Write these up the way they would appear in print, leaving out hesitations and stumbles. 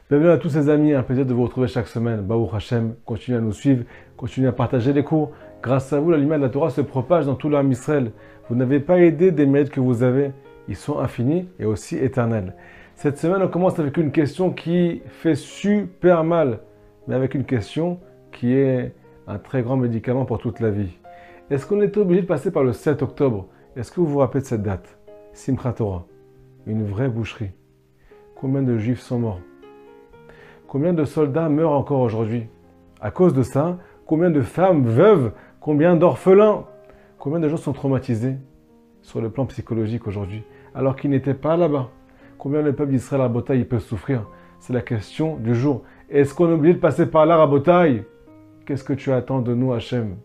Bienvenue à tous ces amis, un plaisir de vous retrouver chaque semaine. Baruch Hashem, continuez à nous suivre, continuez à partager les cours. Grâce à vous, la lumière de la Torah se propage dans tout l'âme Israël. Vous n'avez pas aidé des mérites que vous avez, ils sont infinis et aussi éternels. Cette semaine, on commence avec une question qui fait super mal, mais avec une question qui est un très grand médicament pour toute la vie. Est-ce qu'on était obligé de passer par le 7 octobre? Est-ce que vous vous rappelez de cette date? Simchat Torah, une vraie boucherie. Combien de juifs sont morts? Combien de soldats meurent encore aujourd'hui? À cause de ça, combien de femmes veuves, combien d'orphelins, combien de gens sont traumatisés sur le plan psychologique aujourd'hui, alors qu'ils n'étaient pas là-bas? Combien le peuple d'Israël à Rabotaï peut souffrir? C'est la question du jour. Est-ce qu'on est obligé de passer par là, Rabotaï? Qu'est-ce que tu attends de nous, Hachem?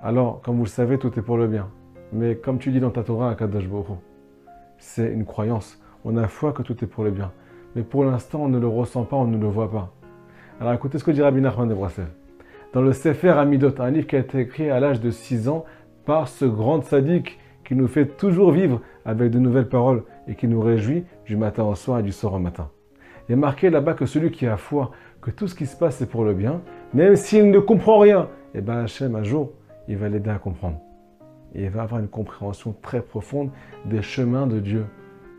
Alors, comme vous le savez, tout est pour le bien. Mais comme tu dis dans ta Torah, Akadosh Baruch Hu, c'est une croyance. On a foi que tout est pour le bien. Mais pour l'instant, on ne le ressent pas, on ne le voit pas. Alors écoutez ce que dit Rabbi Nachman de Brassel. Dans le Sefer Amidot, un livre qui a été écrit à l'âge de 6 ans par ce grand tzaddik qui nous fait toujours vivre avec de nouvelles paroles et qui nous réjouit du matin au soir et du soir au matin. Il est marqué là-bas que celui qui a foi, que tout ce qui se passe c'est pour le bien, même s'il ne comprend rien, et bien Hachem un jour, il va l'aider à comprendre. Et il va avoir une compréhension très profonde des chemins de Dieu.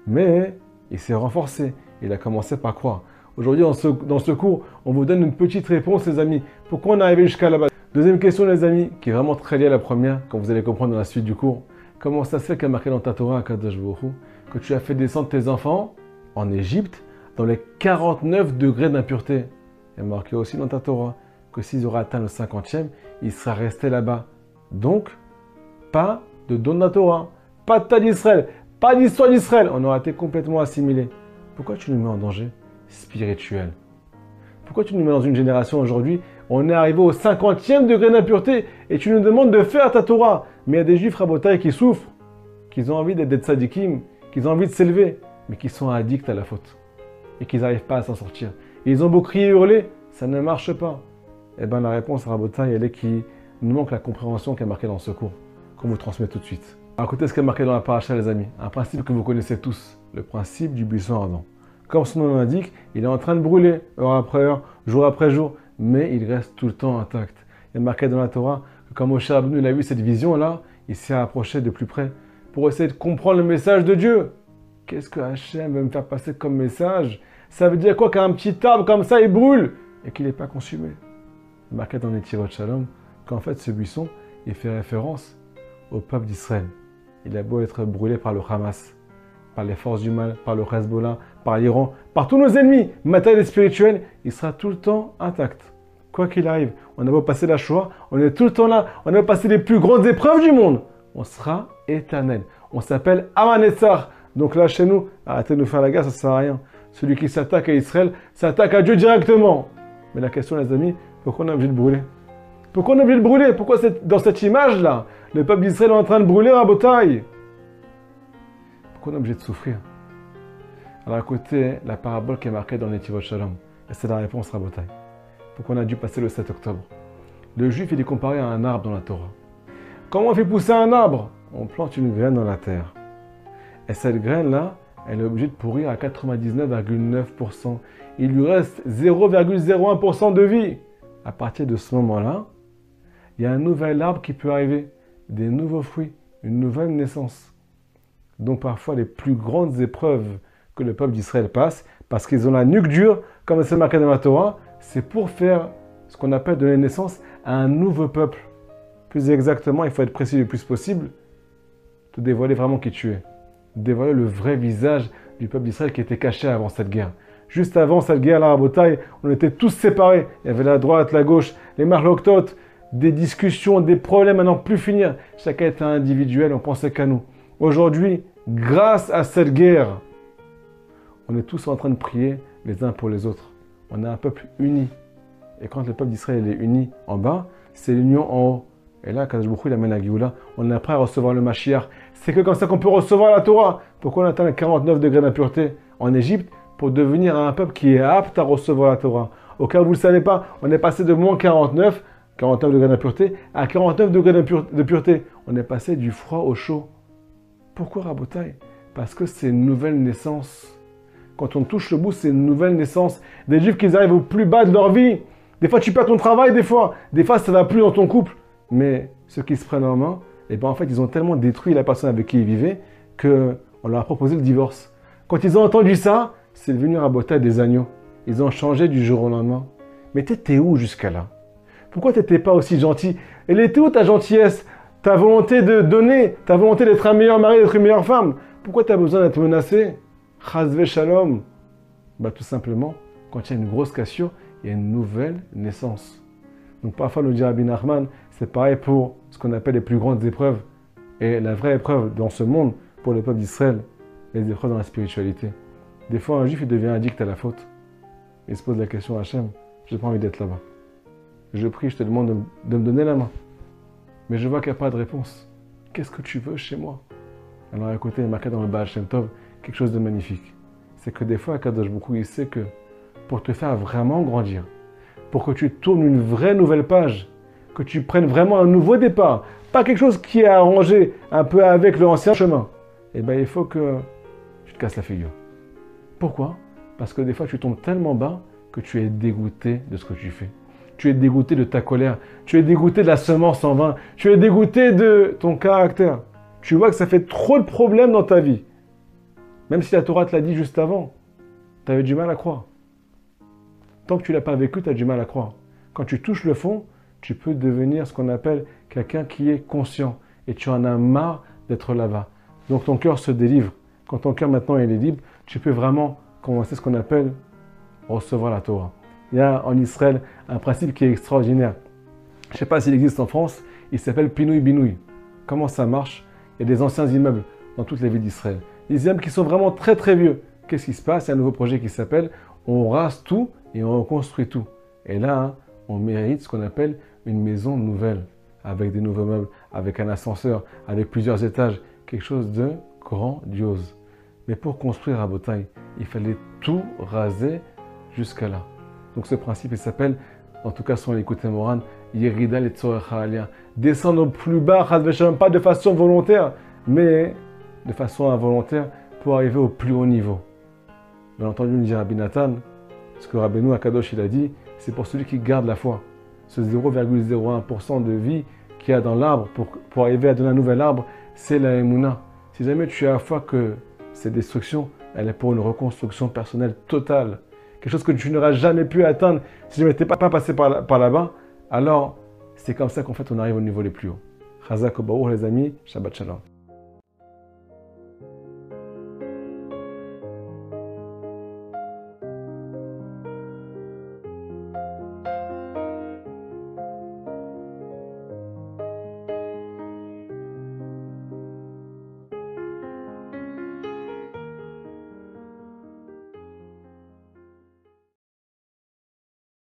Mais il s'est renforcé. Il a commencé par croire. Aujourd'hui, dans ce cours, on vous donne une petite réponse, les amis. Pourquoi on est arrivé jusqu'à là-bas? Deuxième question, les amis, qui est vraiment très liée à la première, comme vous allez comprendre dans la suite du cours. Comment ça se fait qu'il y a marqué dans ta Torah, Akadosh Baruch Hu, que tu as fait descendre tes enfants en Égypte dans les 49 degrés d'impureté? Il y a marqué aussi dans ta Torah que s'ils auraient atteint le 50e, ils seraient restés là-bas. Donc, pas de don de la Torah, pas de tas d'Israël, pas d'histoire d'Israël. On aurait été complètement assimilés. Pourquoi tu nous mets en danger spirituel? Pourquoi tu nous mets dans une génération aujourd'hui, on est arrivé au 50e degré d'impureté et tu nous demandes de faire ta Torah? Mais il y a des juifs rabotaï qui souffrent, qui ont envie d'être des tzadikim, qui ont envie de s'élever, mais qui sont addicts à la faute et qui n'arrivent pas à s'en sortir. Et ils ont beau crier et hurler, ça ne marche pas. Eh bien la réponse rabotaï, elle est qu'il nous manque la compréhension qui est marquée dans ce cours, qu'on vous transmet tout de suite. Alors écoutez ce qui est marqué dans la paracha, les amis. Un principe que vous connaissez tous, le principe du buisson ardent. Comme son nom l'indique, il est en train de brûler, heure après heure, jour après jour, mais il reste tout le temps intact. Il est marqué dans la Torah que quand Moshe Rabbeinu a vu cette vision-là, il s'est approché de plus près pour essayer de comprendre le message de Dieu. Qu'est-ce que Hachem veut me faire passer comme message? Ça veut dire quoi qu'un petit arbre comme ça, il brûle et qu'il n'est pas consumé? Il est marqué dans les Tirot Shalom qu'en fait ce buisson, il fait référence au peuple d'Israël. Il a beau être brûlé par le Hamas, par les forces du mal, par le Hezbollah, par l'Iran, par tous nos ennemis matériels et spirituels, il sera tout le temps intact. Quoi qu'il arrive, on a beau passer la Shoah, on est tout le temps là, on a beau passer les plus grandes épreuves du monde, on sera éternel. On s'appelle Amanetzar. Donc là, chez nous, arrêtez de nous faire la guerre, ça ne sert à rien. Celui qui s'attaque à Israël, s'attaque à Dieu directement. Mais la question, les amis, pourquoi on est obligé de brûler? Pourquoi on est obligé de brûler? Pourquoi dans cette image-là, le peuple d'Israël est en train de brûler à Rabotaï? Pourquoi on est obligé de souffrir? Alors écoutez la parabole qui est marquée dans les Tirot Shalom. Et c'est la réponse Rabotaï. Pourquoi on a dû passer le 7 octobre? Le juif, il est comparé à un arbre dans la Torah. Comment on fait pousser un arbre? On plante une graine dans la terre. Et cette graine-là, elle est obligée de pourrir à 99,9%. Il lui reste 0,01% de vie. À partir de ce moment-là, il y a un nouvel arbre qui peut arriver, des nouveaux fruits, une nouvelle naissance. Donc parfois les plus grandes épreuves que le peuple d'Israël passe, parce qu'ils ont la nuque dure, comme c'est marqué dans la Torah, c'est pour faire ce qu'on appelle donner naissance à un nouveau peuple. Plus exactement, il faut être précis le plus possible, te dévoiler vraiment qui tu es. Dévoiler le vrai visage du peuple d'Israël qui était caché avant cette guerre. Juste avant cette guerre, la Rabotaï, on était tous séparés. Il y avait la droite, la gauche, les marloktot, des discussions, des problèmes à n'en plus finir. Chacun était individuel, on pensait qu'à nous. Aujourd'hui, grâce à cette guerre, on est tous en train de prier les uns pour les autres. On est un peuple uni. Et quand le peuple d'Israël est uni en bas, c'est l'union en haut. Et là, Kadosh Baruch Hu, il amène la Géoula. On est prêt à recevoir le Mashiach. C'est que comme ça qu'on peut recevoir la Torah. Pourquoi on atteint les 49 degrés d'impureté en Égypte? Pour devenir un peuple qui est apte à recevoir la Torah. Au cas où vous ne le savez pas, on est passé de moins 49 degrés d'impureté, à 49 degrés de pureté. On est passé du froid au chaud. Pourquoi Rabotaï? Parce que c'est une nouvelle naissance. Quand on touche le bout, c'est une nouvelle naissance. Des juifs qui arrivent au plus bas de leur vie. Des fois, tu perds ton travail, des fois, ça ne va plus dans ton couple. Mais ceux qui se prennent en main, eh ben, en fait, ils ont tellement détruit la personne avec qui ils vivaient qu'on leur a proposé le divorce. Quand ils ont entendu ça, c'est devenu raboter des agneaux. Ils ont changé du jour au lendemain. Mais t'étais où jusqu'à là? Pourquoi t'étais pas aussi gentil? Elle était où ta gentillesse? Ta volonté de donner? Ta volonté d'être un meilleur mari, d'être une meilleure femme? Pourquoi tu as besoin d'être menacé? Chazve shalom. Bah, tout simplement, quand il y a une grosse cassure, il y a une nouvelle naissance. Donc parfois, nous dit Rabbi Nachman, c'est pareil pour ce qu'on appelle les plus grandes épreuves. Et la vraie épreuve dans ce monde, pour le peuple d'Israël, les épreuves dans la spiritualité. Des fois, un juif, il devient addict à la faute. Il se pose la question à Hachem, je n'ai pas envie d'être là-bas. Je prie, je te demande de me donner la main. Mais je vois qu'il n'y a pas de réponse. Qu'est-ce que tu veux chez moi? Alors écoutez, il est marqué dans le Baal Shem Tov quelque chose de magnifique. C'est que des fois, Kadosh Baruch Hu, il sait que pour te faire vraiment grandir, pour que tu tournes une vraie nouvelle page, que tu prennes vraiment un nouveau départ, pas quelque chose qui est arrangé un peu avec l'ancien chemin, eh bien il faut que tu te casses la figure. Pourquoi? Parce que des fois, tu tombes tellement bas que tu es dégoûté de ce que tu fais. Tu es dégoûté de ta colère, tu es dégoûté de la semence en vain, tu es dégoûté de ton caractère. Tu vois que ça fait trop de problèmes dans ta vie. Même si la Torah te l'a dit juste avant, tu avais du mal à croire. Tant que tu ne l'as pas vécu, tu as du mal à croire. Quand tu touches le fond, tu peux devenir ce qu'on appelle quelqu'un qui est conscient. Et tu en as marre d'être là-bas. Donc ton cœur se délivre. Quand ton cœur maintenant il est libre, tu peux vraiment commencer ce qu'on appelle recevoir la Torah. Il y a en Israël un principe qui est extraordinaire. Je ne sais pas s'il existe en France, il s'appelle Pinouï Binouï. Comment ça marche? Il y a des anciens immeubles dans toutes les villes d'Israël. Des immeubles qui sont vraiment très très vieux. Qu'est-ce qui se passe? Il y a un nouveau projet qui s'appelle on rase tout et on reconstruit tout. Et là, hein, on mérite ce qu'on appelle une maison nouvelle, avec des nouveaux meubles, avec un ascenseur, avec plusieurs étages, quelque chose de grandiose. Mais pour construire à Botaï, il fallait tout raser jusqu'à là. Donc ce principe, il s'appelle, en tout cas selon l'écoute Moran, Yerida Letzorech Ha'aliyah. Descendre au plus bas, pas de façon volontaire, mais de façon involontaire pour arriver au plus haut niveau. Bien entendu, nous dit Rabbi Nathan, ce que Rabbeinu Akadosh il a dit, c'est pour celui qui garde la foi. Ce 0,01% de vie qu'il y a dans l'arbre pour arriver à donner un nouvel arbre, c'est la Emouna. Si jamais tu as la foi que cette destruction, elle est pour une reconstruction personnelle totale, quelque chose que tu n'auras jamais pu atteindre si jamais tu n'es pas passé par là-bas, alors c'est comme ça qu'en fait on arrive au niveau le plus haut. Chazak Obaour les amis, Shabbat Shalom.